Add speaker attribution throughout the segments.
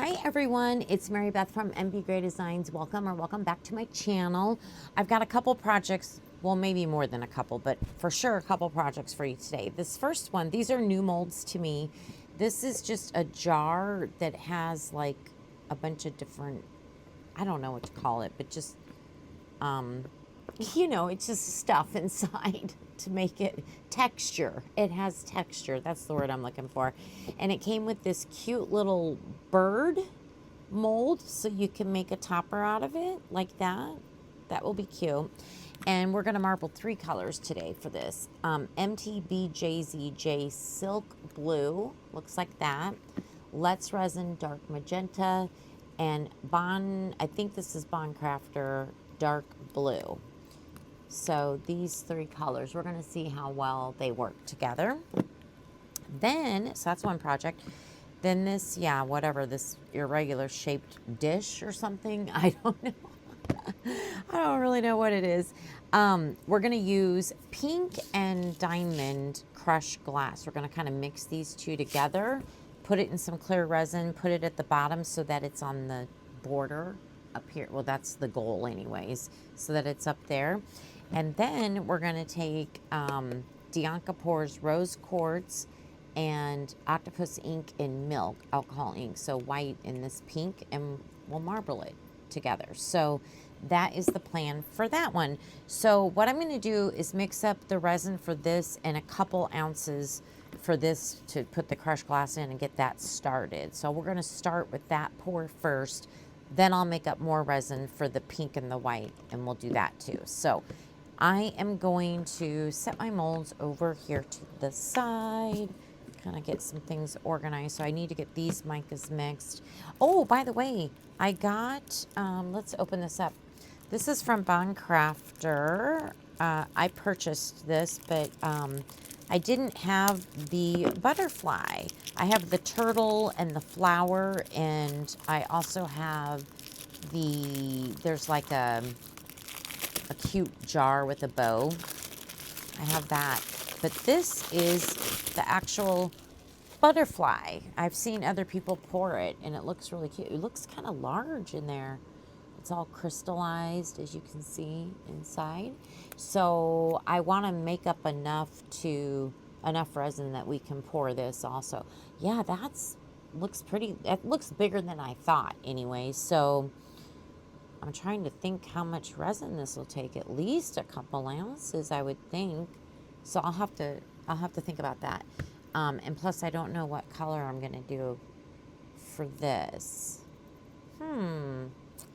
Speaker 1: Hi everyone, it's MARYBETH from MBGray Designs. Welcome back to my channel. I've got a couple projects, well maybe more than a couple, but for sure a couple projects for you today. This first one, these are new molds to me. This is just a jar that has like a bunch of different, I don't know what to call it, but just you know, it's just stuff inside to make it texture. It has texture. That's the word I'm looking for. And it came with this cute little bird mold, so you can make a topper out of it like that. That will be cute. And we're going to marble 3 colors today for this. MTBJZJ Silk Blue, looks like that. Let's Resin Dark Magenta, and I think this is Bond Crafter Dark Blue. So these 3 colors, we're going to see how well they work together. Then, so that's one project. Then this, yeah, whatever, this irregular shaped dish or something. I don't know. I don't really know what it is. We're going to use pink and diamond crushed glass. We're going to kind of mix these 2 together, put it in some clear resin, put it at the bottom so that it's on the border up here. Well, that's the goal anyways, so that it's up there. And then we're going to take Dianka Pours Rose Quartz and Octopus ink in milk, alcohol ink, so white in this pink, and we'll marble it together. So that is the plan for that one. So what I'm going to do is mix up the resin for this and a couple ounces for this to put the crushed glass in and get that started. So we're going to start with that pour first, then I'll make up more resin for the pink and the white, and we'll do that too. So I am going to set my molds over here to the side, kind of get some things organized. So I need to get these micas mixed. Oh, by the way, I got, let's open this up. This is from Bond Crafter. I purchased this, but I didn't have the butterfly. I have the turtle and the flower, and I also have there's like a cute jar with a bow. I have that. But this is the actual butterfly. I've seen other people pour it, and it looks really cute. It looks kind of large in there. It's all crystallized, as you can see inside. So I want to make up enough resin that we can pour this also. Yeah, looks pretty. It looks bigger than I thought anyway. So I'm trying to think how much resin this will take. At least a couple ounces, I would think. So I'll have to think about that. And plus, I don't know what color I'm gonna do for this.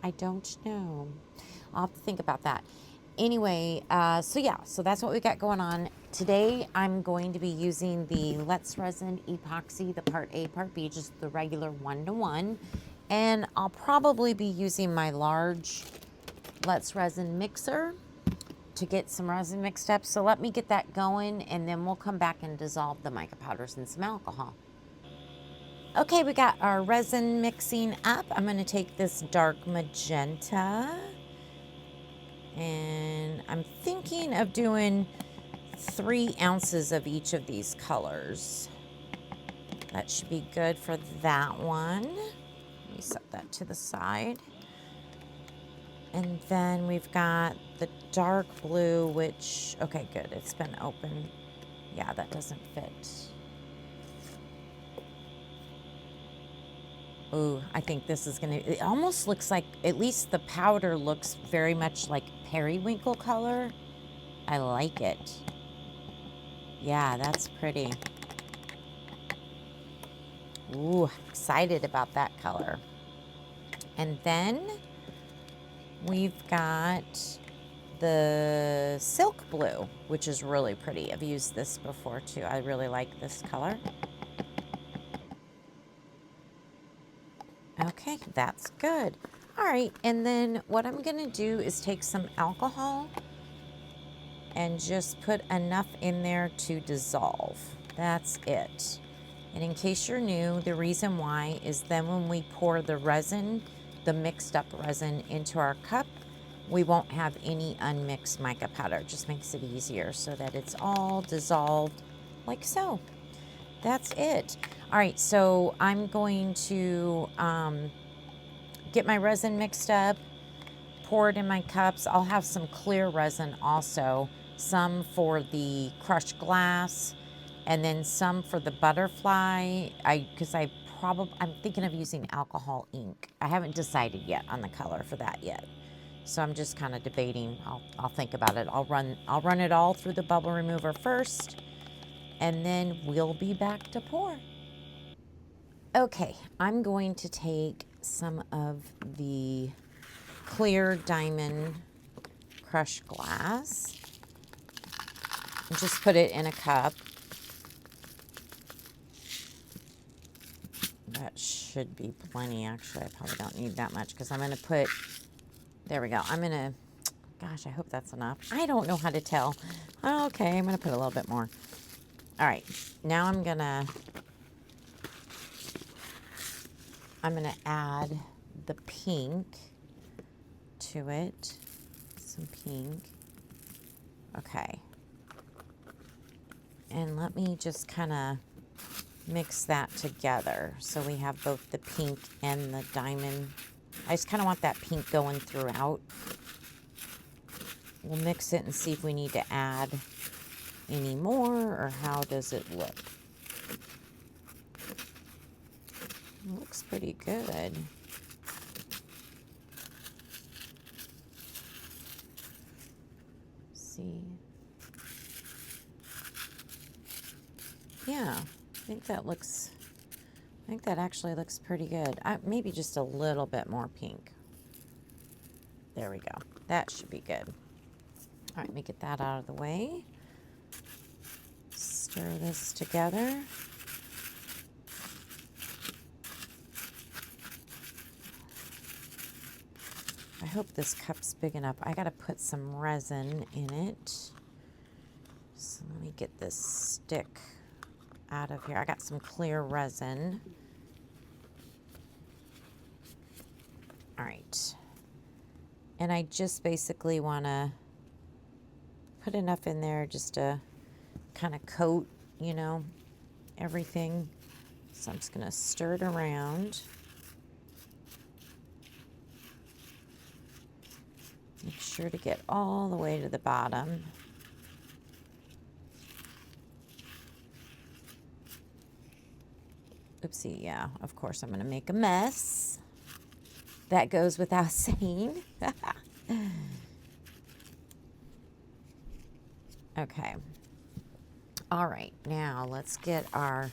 Speaker 1: I don't know. I'll have to think about that. Anyway, so yeah, so that's what we got going on. Today, I'm going to be using the Let's Resin Epoxy, the Part A, Part B, just the regular 1-to-1. And I'll probably be using my large Let's Resin mixer to get some resin mixed up. So let me get that going, and then we'll come back and dissolve the mica powders in some alcohol. Okay, we got our resin mixing up. I'm going to take this dark magenta, and I'm thinking of doing 3 ounces of each of these colors. That should be good for that one. Let me set that to the side. And then we've got the dark blue, which, okay, good, it's been opened. Yeah, that doesn't fit. Ooh, I think this is gonna, it almost looks like, at least the powder looks very much like periwinkle color. I like it. Yeah, that's pretty. Ooh, excited about that color. And then we've got the silk blue, which is really pretty. I've used this before too. I really like this color. Okay, that's good. All right, and then what I'm gonna do is take some alcohol and just put enough in there to dissolve. That's it. And in case you're new, the reason why is then when we pour the resin, the mixed up resin into our cup, we won't have any unmixed mica powder. It just makes it easier so that it's all dissolved like so. that's it. All right, so I'm going to get my resin mixed up, pour it in my cups. I'll have some clear resin also, some for the crushed glass, and then some for the butterfly. I'm thinking of using alcohol ink. I haven't decided yet on the color for that yet. So I'm just kind of debating. I'll think about it. I'll run it all through the bubble remover first, and then we'll be back to pour. Okay, I'm going to take some of the clear diamond crushed glass and just put it in a cup. That should be plenty, actually. I probably don't need that much because I'm going to put, there we go. Gosh, I hope that's enough. I don't know how to tell. Okay, I'm going to put a little bit more. All right, now I'm going to add the pink to it. Some pink. Okay. And let me just kind of mix that together so we have both the pink and the diamond. I just kind of want that pink going throughout. We'll mix it and see if we need to add any more, or how does it look? It looks pretty good. See. Yeah, I think that actually looks pretty good. Maybe just a little bit more pink. There we go. That should be good. All right, let me get that out of the way. Stir this together. I hope this cup's big enough. I gotta put some resin in it. So let me get this stick out of here. I got some clear resin. All right. And I just basically wanna put enough in there just to kind of coat, you know, everything. So I'm just gonna stir it around. Make sure to get all the way to the bottom. Oopsie, yeah, of course I'm gonna make a mess. That goes without saying. Okay. All right, now let's get our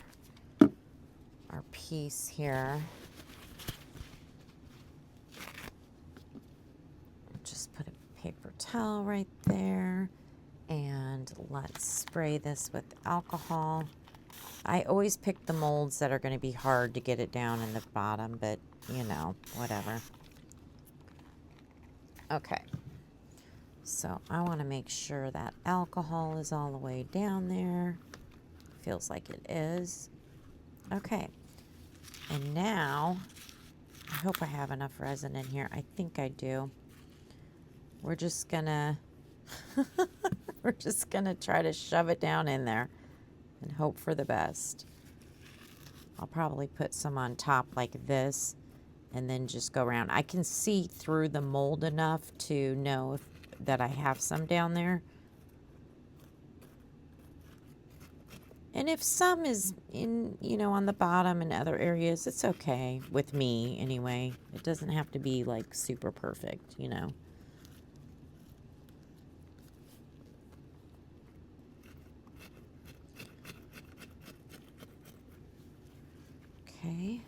Speaker 1: piece here. Just put a paper towel right there, and let's spray this with alcohol. I always pick the molds that are going to be hard to get it down in the bottom, but you know, whatever. Okay. So I want to make sure that alcohol is all the way down there. Feels like it is. Okay. And now, I hope I have enough resin in here. I think I do. We're just gonna, try to shove it down in there and hope for the best. I'll probably put some on top like this and then just go around. I can see through the mold enough to know that I have some down there. And if some is in, you know, on the bottom and other areas, it's okay with me anyway. It doesn't have to be like super perfect, you know. Okay.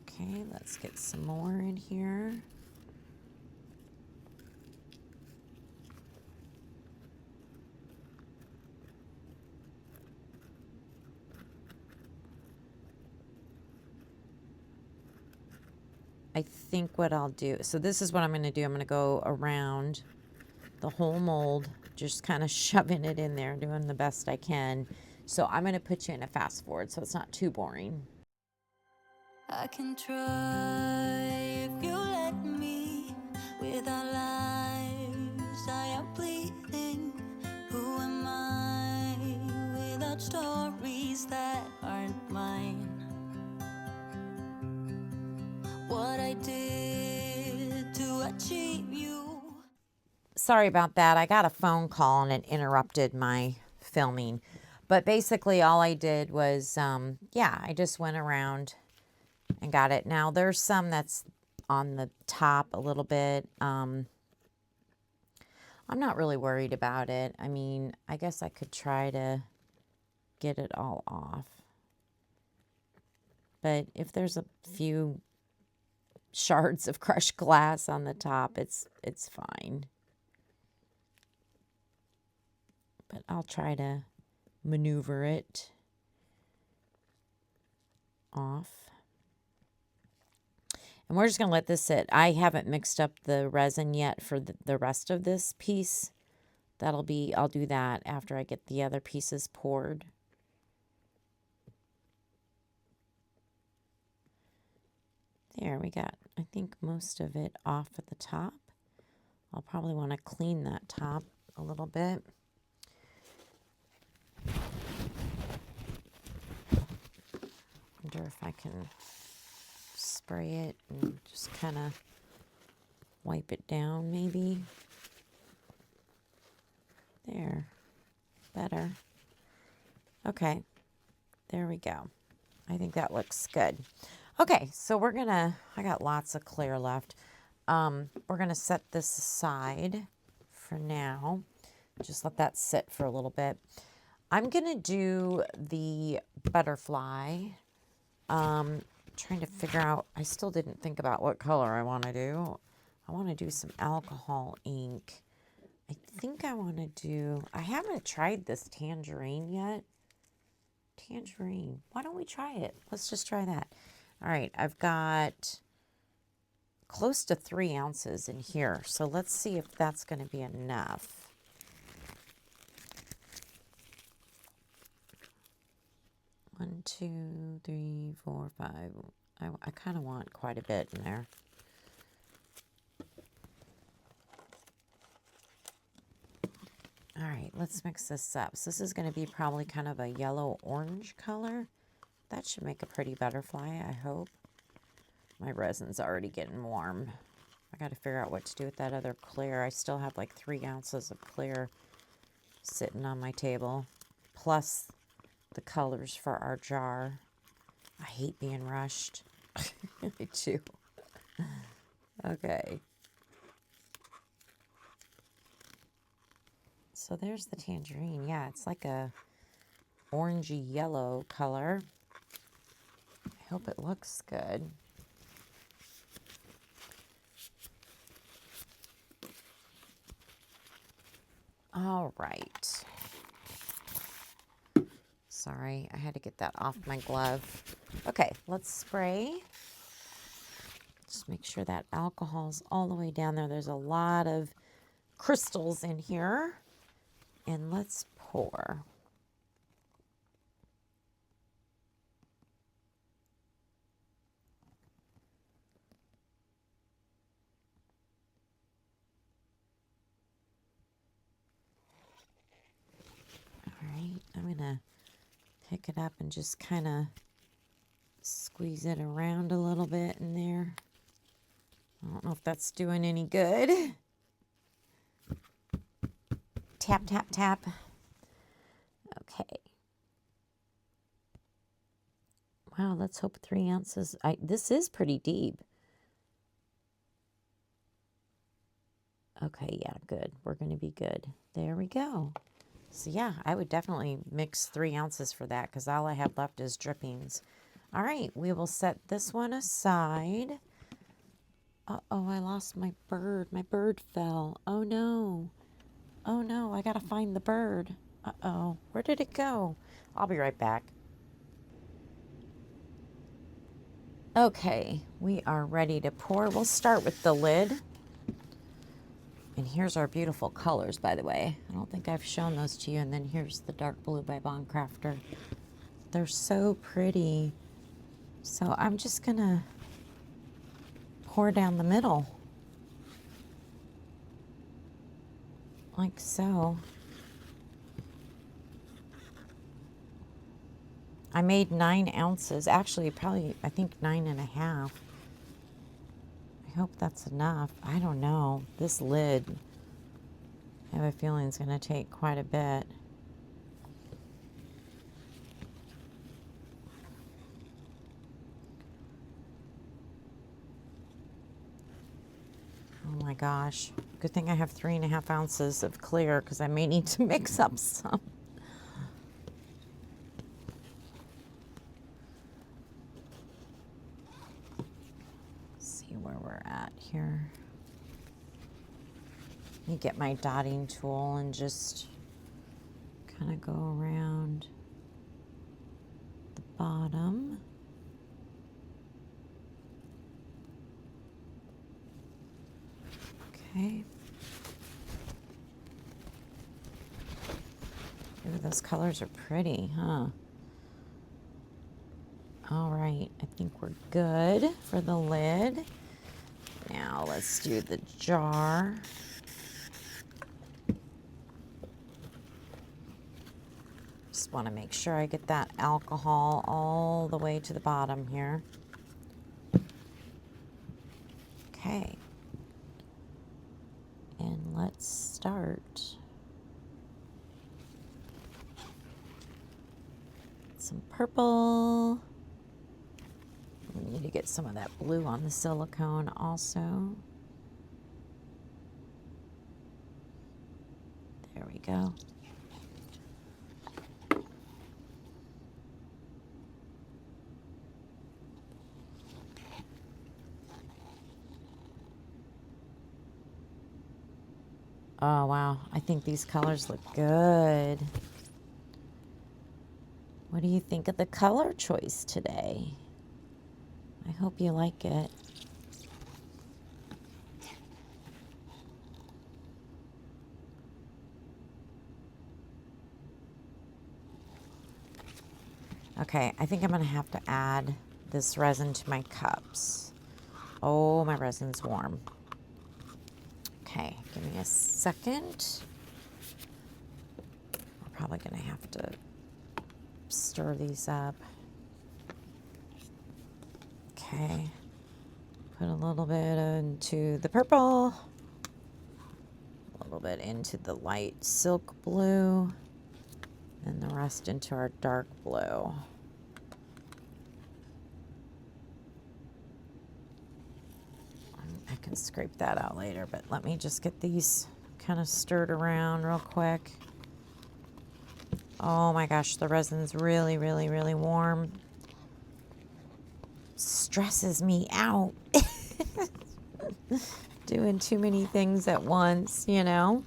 Speaker 1: Okay, let's get some more in here. I think what I'll do, so this is what I'm going to do. I'm going to go around the whole mold, just kind of shoving it in there, doing the best I can. So I'm going to put you in a fast forward so it's not too boring.
Speaker 2: I can try if you let me. With our lives I am bleeding. Who am I told stories that aren't mine. What I did to achieve you.
Speaker 1: Sorry about that. I got a phone call and it interrupted my filming. But basically all I did was, yeah, I just went around and got it. Now there's some that's on the top a little bit. I'm not really worried about it. I mean, I guess I could try to get it all off. But if there's a few shards of crushed glass on the top, it's fine. But I'll try to maneuver it off. And we're just going to let this sit. I haven't mixed up the resin yet for the rest of this piece. I'll do that after I get the other pieces poured. There we got, I think, most of it off at the top. I'll probably want to clean that top a little bit. Wonder if I can spray it and just kind of wipe it down maybe. There, better. Okay, there we go. I think that looks good. Okay, so I got lots of clear left. We're gonna set this aside for now. Just let that sit for a little bit. I'm gonna do the butterfly. Trying to figure out, I still didn't think about what color I want to do. I want to do some alcohol ink. I think I want to do, I haven't tried this tangerine yet. Tangerine, why don't we try it? Let's just try that. All right, I've got close to 3 ounces in here. So let's see if that's going to be enough. One, two, three, 4, 5. I kind of want quite a bit in there. All right, let's mix this up. So this is going to be probably kind of a yellow-orange color. That should make a pretty butterfly, I hope. My resin's already getting warm. I got to figure out what to do with that other clear. I still have like 3 ounces of clear sitting on my table, plus the colors for our jar. I hate being rushed. I do. Okay. So there's the tangerine. Yeah, it's like a orangey yellow color. I hope it looks good. All right. Sorry, I had to get that off my glove. Okay, let's spray. Just make sure that alcohol's all the way down there. There's a lot of crystals in here. And let's pour. All right, I'm gonna pick it up and just kind of squeeze it around a little bit in there. I don't know if that's doing any good. Tap, tap, tap. Okay. Wow, let's hope 3 ounces. This is pretty deep. Okay, yeah, good. We're going to be good. There we go. So yeah, I would definitely mix 3 ounces for that because all I have left is drippings. All right, we will set this one aside. Uh-oh, I lost my bird. My bird fell. Oh no. Oh no, I gotta find the bird. Uh-oh, where did it go? I'll be right back. Okay, we are ready to pour. We'll start with the lid. And here's our beautiful colors, by the way. I don't think I've shown those to you. And then here's the dark blue by Bond Crafter. They're so pretty. So I'm just gonna pour down the middle. Like so. I made 9 ounces. Actually, probably, I think 9.5. I hope that's enough. I don't know. This lid, I have a feeling it's going to take quite a bit. Oh my gosh. Good thing I have 3.5 ounces of clear because I may need to mix up some. See where we're at here. Let me get my dotting tool and just kind of go around the bottom. Okay. Ooh, those colors are pretty, huh? All right, I think we're good for the lid. Now let's do the jar. Just want to make sure I get that alcohol all the way to the bottom here. Okay. And let's start. Some purple. We need to get some of that blue on the silicone also. There we go. Oh, wow. I think these colors look good. What do you think of the color choice today? I hope you like it. Okay, I think I'm going to have to add this resin to my cups. Oh, my resin's warm. Okay, give me a second. We're probably going to have to stir these up. Okay, put a little bit into the purple, a little bit into the light silk blue, and the rest into our dark blue. I can scrape that out later, but let me just get these kind of stirred around real quick. Oh my gosh, the resin's really, really, really warm. Stresses me out. Doing too many things at once, you know.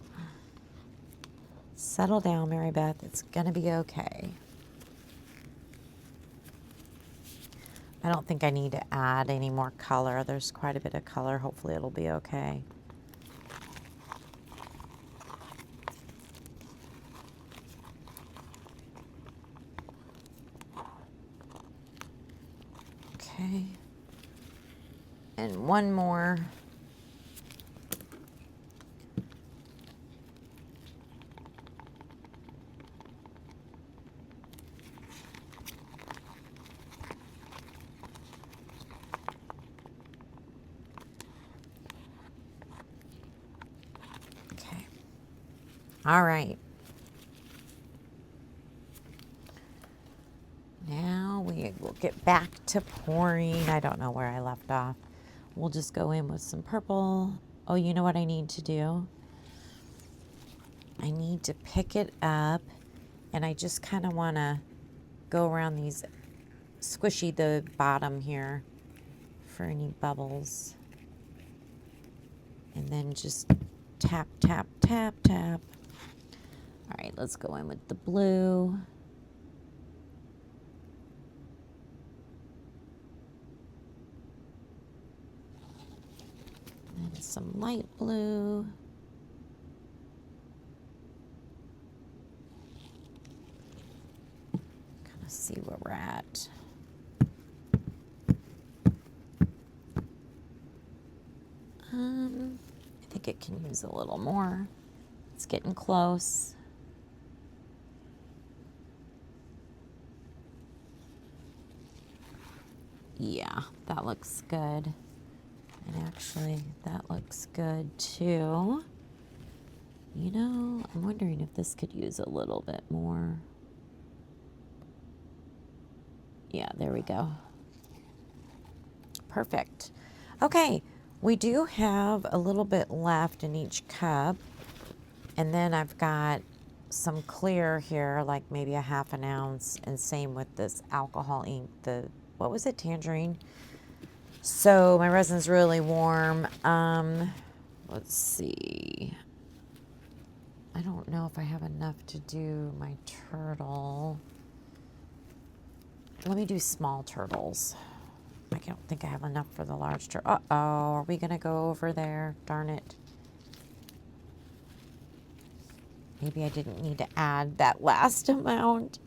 Speaker 1: Settle down, Mary Beth. It's gonna be okay. I don't think I need to add any more color. There's quite a bit of color. Hopefully it'll be okay. Okay. And one more. Okay. All right. Now we will get back to pouring. I don't know where I left off. We'll just go in with some purple. Oh, you know what I need to do? I need to pick it up, and I just kind of want to go around these, squishy the bottom here for any bubbles. And then just tap, tap, tap, tap. All right, let's go in with the blue. And some light blue. Kind of see where we're at. I think it can use a little more. It's getting close. Yeah, that looks good. And actually, that looks good too. You know, I'm wondering if this could use a little bit more. Yeah, there we go. Perfect. Okay, we do have a little bit left in each cup. And then I've got some clear here, like maybe a half an ounce, and same with this alcohol ink, the, what was it, tangerine? So my resin's really warm. Let's see. I don't know if I have enough to do my turtle. Let me do small turtles. I don't think I have enough for the large turtle. Uh-oh, are we gonna go over there? Darn it. Maybe I didn't need to add that last amount.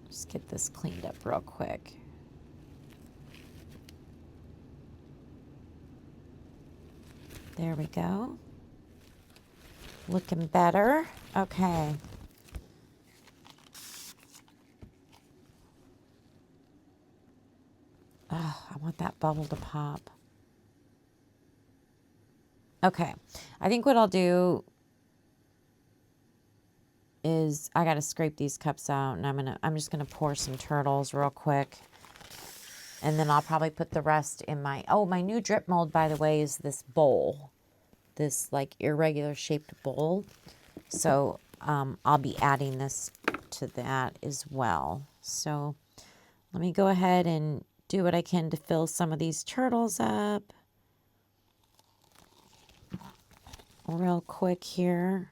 Speaker 1: Just get this cleaned up real quick. There we go. Looking better. Okay. Oh, I want that bubble to pop. Okay. I think what I'll do is I got to scrape these cups out, and I'm just going to pour some turtles real quick. And then I'll probably put the rest in my, oh, my new drip mold, by the way, is this bowl. This like irregular shaped bowl. So I'll be adding this to that as well. So let me go ahead and do what I can to fill some of these turtles up real quick here.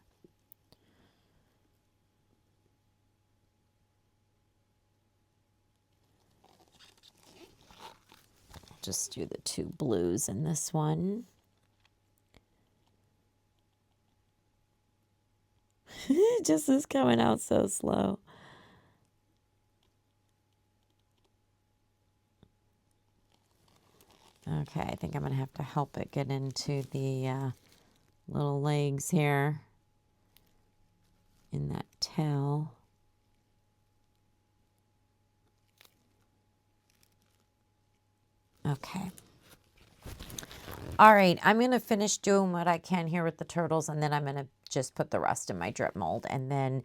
Speaker 1: Just do the two blues in this one. It just is coming out so slow. Okay, I think I'm going to have to help it get into the little legs here in that tail. Okay. All right, I'm going to finish doing what I can here with the turtles, and then I'm going to just put the rest in my drip mold. And then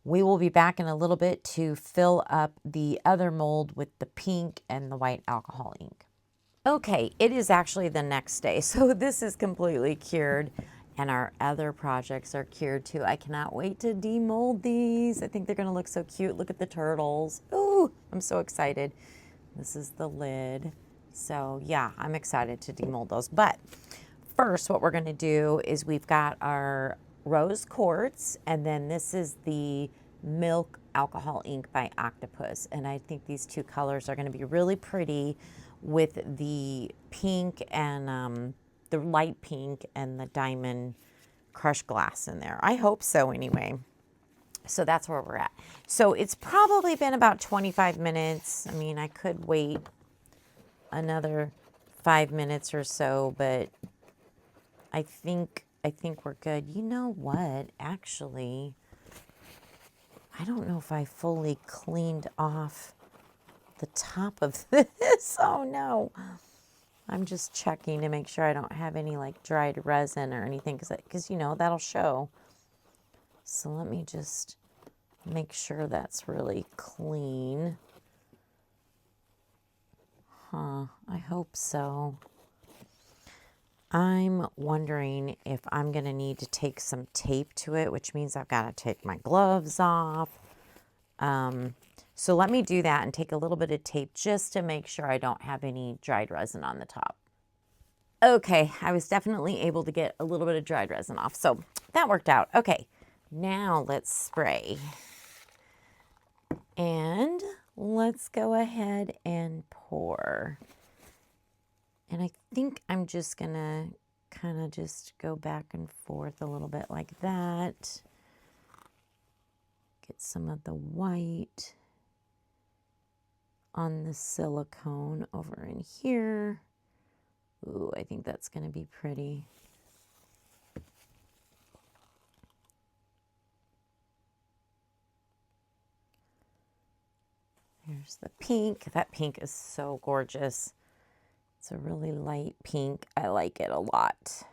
Speaker 1: we will be back in a little bit to fill up the other mold with the pink and the white alcohol ink. Okay, it is actually the next day, so this is completely cured, and our other projects are cured too. I cannot wait to demold these. I think they're going to look so cute. Look at the turtles. Ooh, I'm so excited. This is the lid. So yeah, I'm excited to demold those. But first, what we're going to do is we've got our rose quartz, and then this is the milk alcohol ink by Octopus. And I think these two colors are going to be really pretty with the pink and the light pink and the diamond crushed glass in there. I hope so anyway. So that's where we're at. So it's probably been about 25 minutes. I mean, I could wait another 5 minutes or so, but I think we're good. You know what? Actually, I don't know if I fully cleaned off the top of this. Oh no. I'm just checking to make sure I don't have any like dried resin or anything, because you know, that'll show. So let me just make sure that's really clean. Huh, I hope so. I'm wondering if I'm going to need to take some tape to it, which means I've got to take my gloves off. So let me do that and take a little bit of tape just to make sure I don't have any dried resin on the top. Okay, I was definitely able to get a little bit of dried resin off, so that worked out. Okay, now let's spray. And let's go ahead and pour. And I think I'm just gonna kind of just go back and forth a little bit like that. Get some of the white on the silicone over in here. Ooh, I think that's gonna be pretty. Here's the pink. That pink is so gorgeous. It's a really light pink. I like it a lot.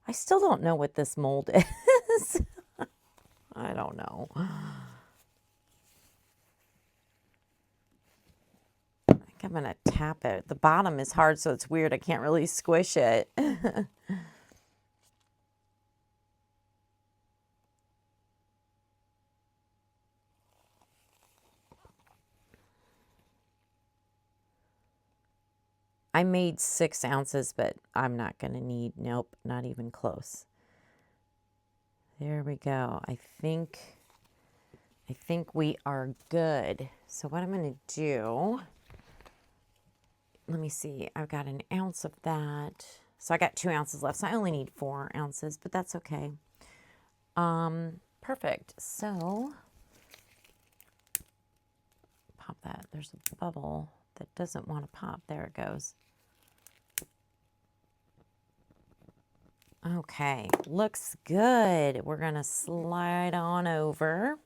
Speaker 1: I still don't know what this mold is. I don't know. I think I'm going to tap it. The bottom is hard, so it's weird. I can't really squish it. I made 6 ounces, but I'm not going to need, nope, not even close. There we go. I think we are good. So what I'm going to do, let me see. I've got an ounce of that. So I got 2 ounces left. So I only need 4 ounces, but that's okay. Perfect. So pop that. There's a bubble that doesn't want to pop. There it goes. Okay, looks good. We're going to slide on over.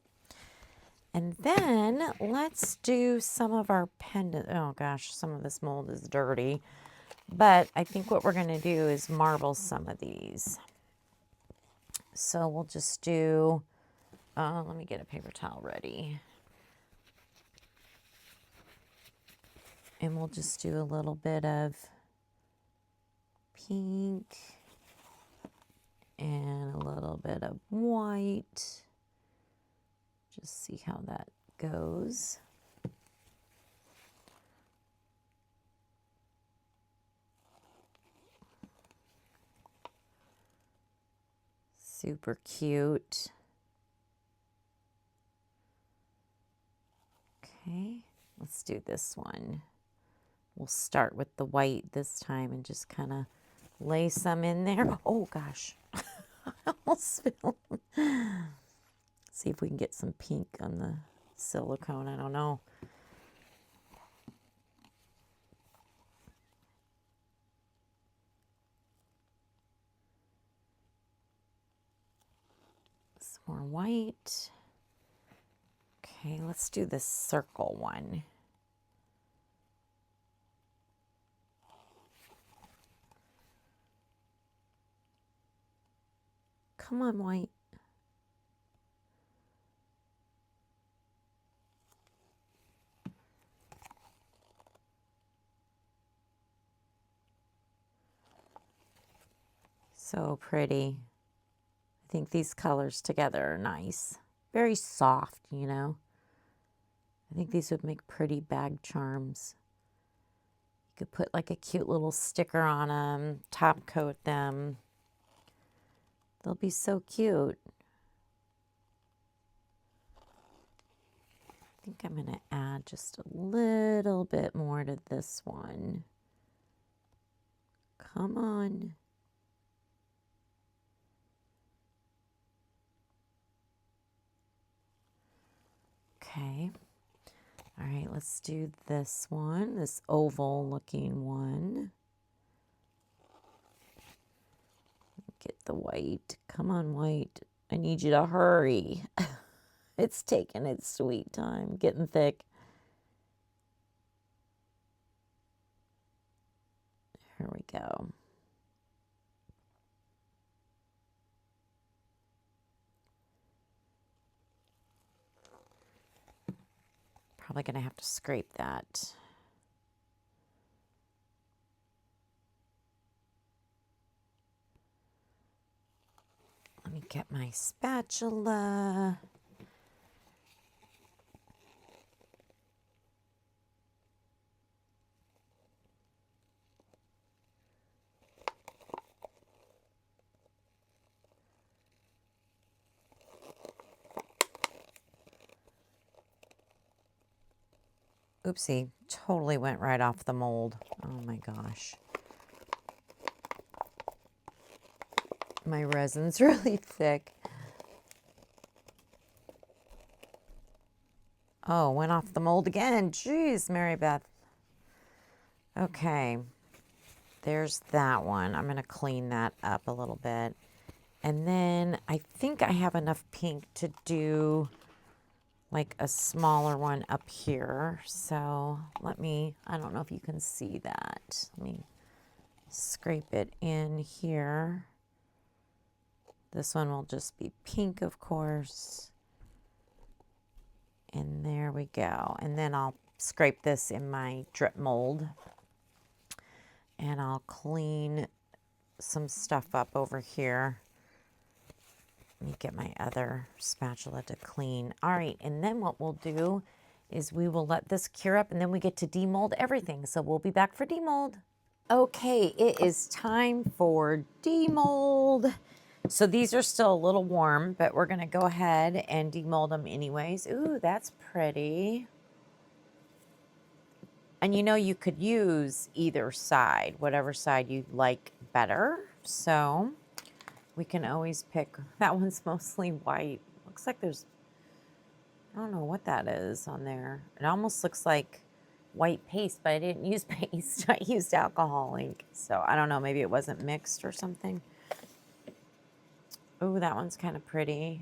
Speaker 1: And then let's do some of our pendant. Oh gosh, some of this mold is dirty. But I think what we're going to do is marble some of these. So we'll just do, let me get a paper towel ready. And we'll just do a little bit of pink and a little bit of white. Just see how that goes. Super cute. Okay, let's do this one. We'll start with the white this time and just kind of lay some in there. Oh gosh, I almost spilled. See if we can get some pink on the silicone. I don't know. Some more white. Okay, let's do this circle one. Come on, white. So pretty. I think these colors together are nice. Very soft, you know. I think these would make pretty bag charms. You could put like a cute little sticker on them, top coat them. They'll be so cute. I think I'm going to add just a little bit more to this one. Come on. Okay. All right, let's do this one, this oval looking one. Get the white. Come on, white. I need you to hurry. It's taking its sweet time, getting thick. Here we go. Probably going to have to scrape that. Let me get my spatula. Oopsie, totally went right off the mold. Oh my gosh. My resin's really thick. Oh, went off the mold again. Jeez, MARYBETH. Okay, there's that one. I'm going to clean that up a little bit. And then I think I have enough pink to do like a smaller one up here. So let me, I don't know if you can see that. Let me scrape it in here. This one will just be pink, of course. And there we go. And then I'll scrape this in my drip mold. And I'll clean some stuff up over here. Let me get my other spatula to clean. All right, and then what we'll do is we will let this cure up and then we get to demold everything. So we'll be back for demold. Okay, it is time for demold. So these are still a little warm, but we're gonna go ahead and demold them anyways. Ooh, that's pretty. And you know, you could use either side, whatever side you like better. So we can always pick, that one's mostly white. Looks like there's, I don't know what that is on there. It almost looks like white paste, but I didn't use paste. I used alcohol ink. So I don't know, maybe it wasn't mixed or something. Ooh, that one's kind of pretty.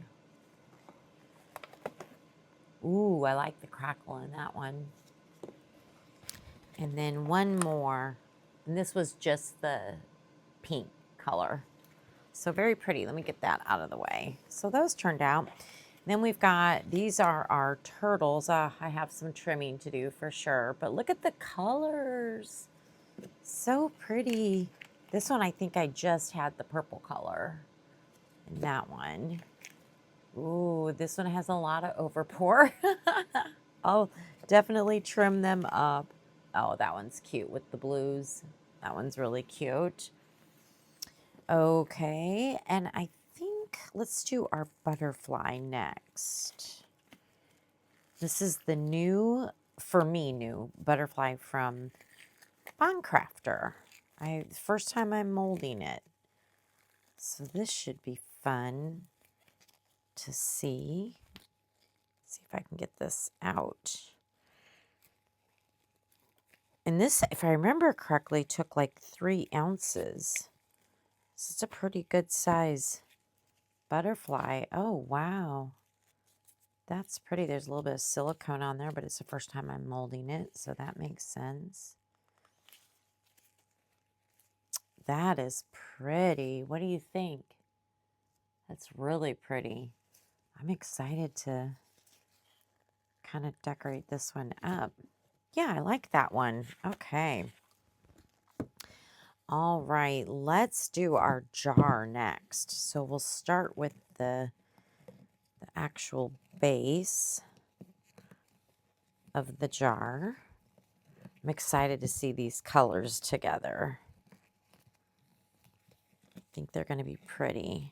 Speaker 1: Ooh, I like the crackle in that one. And then one more. And this was just the pink color. So very pretty. Let me get that out of the way. So those turned out. Then we've got, these are our turtles. I have some trimming to do for sure. But look at the colors. So pretty. This one, I think I just had the purple color. And that one. Ooh, this one has a lot of overpour. I'll definitely trim them up. Oh, that one's cute with the blues. That one's really cute. Okay, and I think let's do our butterfly next. This is the new, for me, new butterfly from Bond Crafter. First time I'm molding it. So this should be fun to see. See if I can get this out. And this, if I remember correctly, took like 3 ounces. So it's a pretty good size butterfly. Oh, wow. That's pretty. There's a little bit of silicone on there, but it's the first time I'm molding it, so that makes sense. That is pretty. What do you think? That's really pretty. I'm excited to kind of decorate this one up. Yeah, I like that one. Okay. All right, let's do our jar next. So we'll start with the actual base of the jar. I'm excited to see these colors together. I think they're going to be pretty.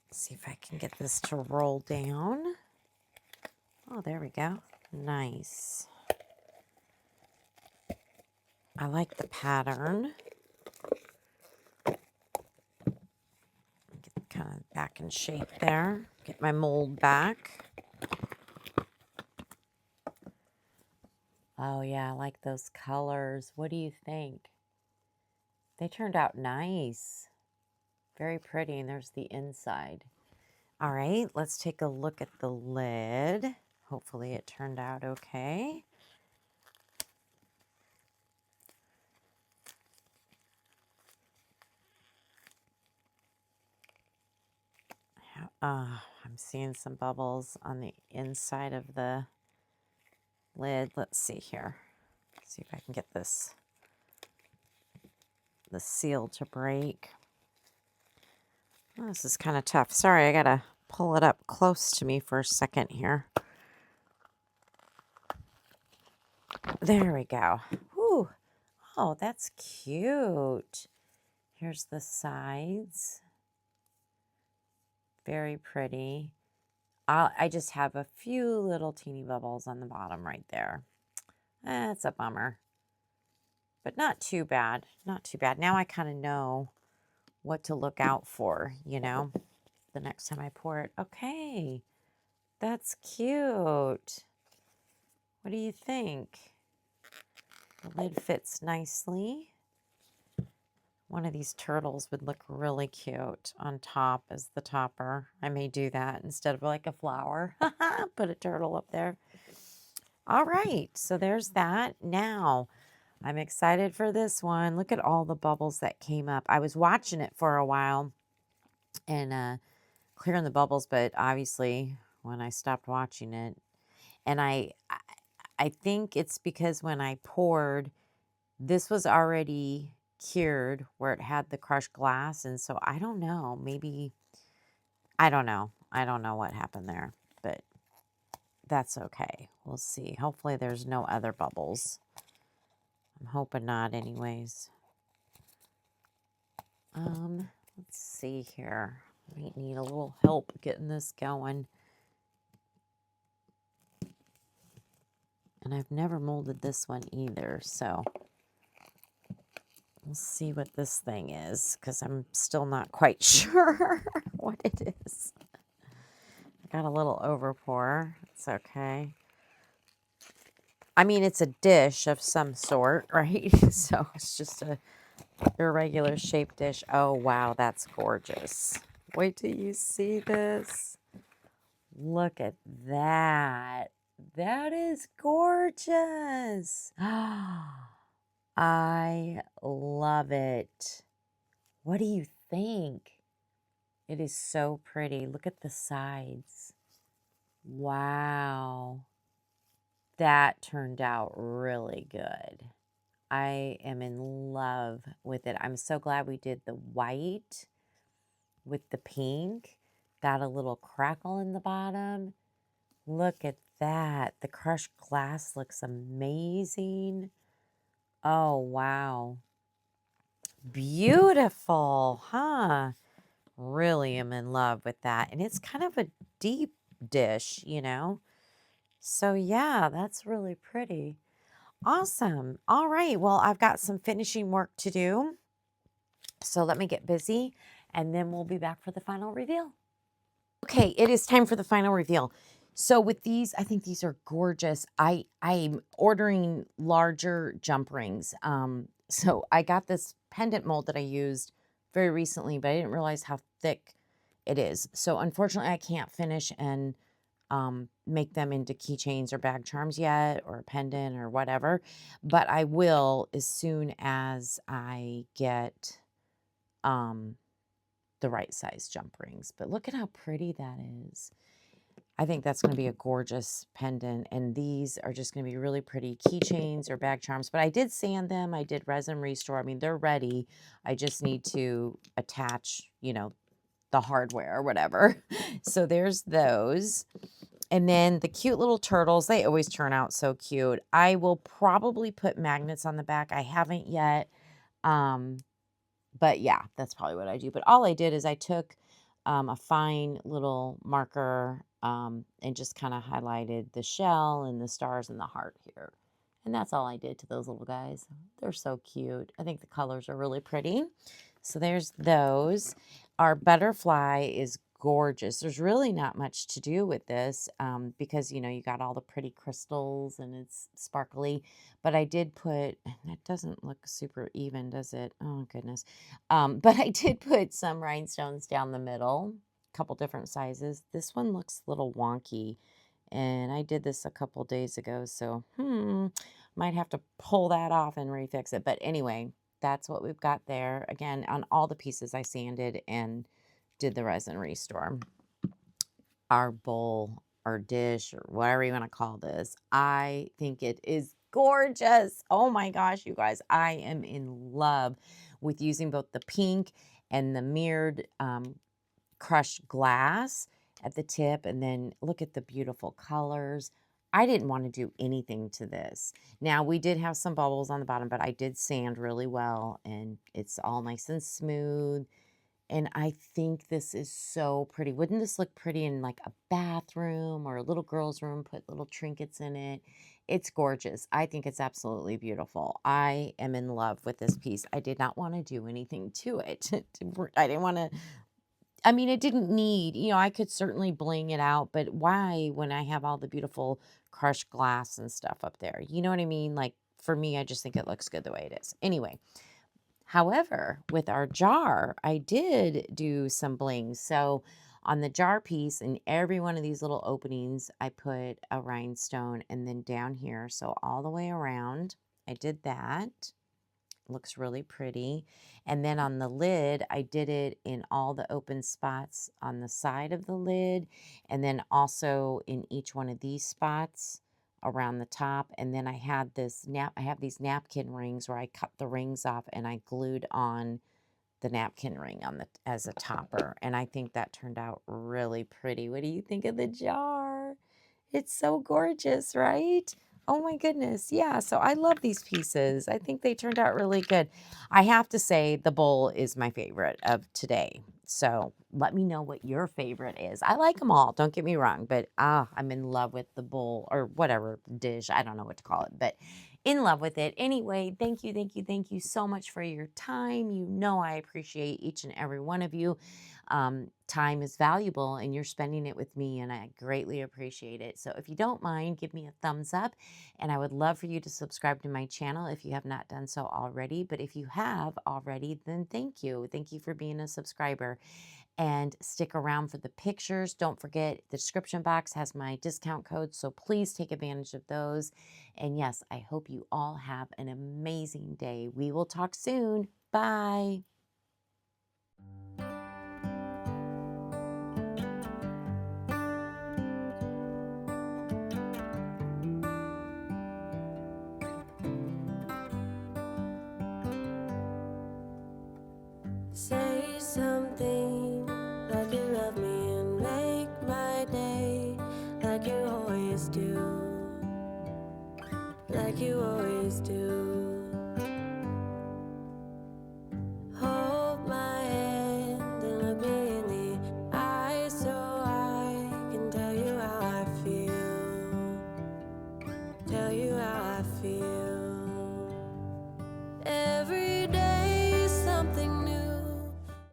Speaker 1: Let's see if I can get this to roll down. Oh, there we go. Nice. I like the pattern. Get kind of back in shape there. Get my mold back. Oh yeah, I like those colors. What do you think? They turned out nice. Very pretty, and there's the inside. All right, let's take a look at the lid. Hopefully it turned out okay. I'm seeing some bubbles on the inside of the lid. Let's see here. See if I can get the seal to break. Oh, this is kind of tough. Sorry, I gotta pull it up close to me for a second here. There we go. Whew. Oh, that's cute. Here's the sides. Very pretty. I just have a few little teeny bubbles on the bottom right there. That's a bummer. But not too bad. Not too bad. Now I kind of know what to look out for, you know, the next time I pour it. Okay. That's cute. What do you think? The lid fits nicely. One of these turtles would look really cute on top as the topper. I may do that instead of like a flower. Put a turtle up there. All right, so there's that. Now, I'm excited for this one. Look at all the bubbles that came up. I was watching it for a while and clearing the bubbles, but obviously when I stopped watching it, and I think it's because when I poured, this was already cured where it had the crushed glass, and so I don't know, maybe, I don't know. I don't know what happened there, but that's okay. We'll see. Hopefully there's no other bubbles. I'm hoping not anyways. Let's see here. Might need a little help getting this going. And I've never molded this one either, so we'll see what this thing is, because I'm still not quite sure what it is. I got a little overpour. It's okay. I mean, it's a dish of some sort, right? So it's just a irregular shaped dish. Oh, wow, that's gorgeous. Wait till you see this. Look at that. That is gorgeous. I love it. What do you think? It is so pretty. Look at the sides. Wow. That turned out really good. I am in love with it. I'm so glad we did the white with the pink. Got a little crackle in the bottom. Look at that. The crushed glass looks amazing. Oh, wow. Beautiful, huh? Really am in love with that. And it's kind of a deep dish, you know? So yeah, that's really pretty. Awesome. All right. Well, I've got some finishing work to do. So let me get busy and then we'll be back for the final reveal. Okay, it is time for the final reveal. So with these, I think these are gorgeous. I'm ordering larger jump rings. So I got this pendant mold that I used very recently, but I didn't realize how thick it is. So unfortunately, I can't finish and make them into keychains or bag charms yet, or a pendant or whatever. But I will as soon as I get the right size jump rings. But look at how pretty that is. I think that's going to be a gorgeous pendant, and these are just going to be really pretty keychains or bag charms. But I did sand them. I did Resin Restore. I mean, they're ready. I just need to attach, you know, the hardware or whatever. So there's those. And then the cute little turtles, they always turn out so cute. I will probably put magnets on the back. I haven't yet. But yeah, that's probably what I do. But all I did is I took a fine little marker and just kind of highlighted the shell and the stars and the heart here. And that's all I did to those little guys. They're so cute. I think the colors are really pretty. So there's those. Our butterfly is gorgeous. There's really not much to do with this because, you know, you got all the pretty crystals and it's sparkly. But I did put, that doesn't look super even, does it? Oh, goodness. But I did put some rhinestones down the middle, a couple different sizes. This one looks a little wonky. And I did this a couple days ago, so might have to pull that off and refix it. But anyway, that's what we've got there. Again, on all the pieces I sanded and did the Resin Restore. Our bowl or dish or whatever you want to call this, I think it is gorgeous. Oh my gosh, you guys, I am in love with using both the pink and the mirrored crushed glass at the tip, and then look at the beautiful colors. I didn't want to do anything to this. Now, we did have some bubbles on the bottom, but I did sand really well, and it's all nice and smooth. And I think this is so pretty. Wouldn't this look pretty in like a bathroom or a little girl's room? Put little trinkets in it. It's gorgeous. I think it's absolutely beautiful. I am in love with this piece. I did not want to do anything to it. I didn't want to, I mean, it didn't need, you know, I could certainly bling it out, but why when I have all the beautiful crushed glass and stuff up there? You know what I mean? Like, for me, I just think it looks good the way it is. Anyway, However, with our jar, I did do some bling. So on the jar piece, in every one of these little openings, I put a rhinestone, and then down here, so all the way around, I did that. Looks really pretty. And then on the lid, I did it in all the open spots on the side of the lid, and then also in each one of these spots around the top. And then I have these napkin rings where I cut the rings off and I glued on the napkin ring on the as a topper. And I think that turned out really pretty. What do you think of the jar? It's so gorgeous, right? Oh my goodness. Yeah, so I love these pieces. I think they turned out really good. I have to say the bowl is my favorite of today. So let me know what your favorite is. I like them all, don't get me wrong, but I'm in love with the bowl or whatever dish. I don't know what to call it, but in love with it. Anyway, thank you so much for your time. You know I appreciate each and every one of you. Time is valuable and you're spending it with me, and I greatly appreciate it. So if you don't mind, give me a thumbs up, and I would love for you to subscribe to my channel if you have not done so already. But if you have already, then thank you. Thank you for being a subscriber. And stick around for the pictures. Don't forget, the description box has my discount codes, so please take advantage of those. And yes, I hope you all have an amazing day. We will talk soon. Bye.
Speaker 2: Say something like you love me and make my day, like you always do, like you always do.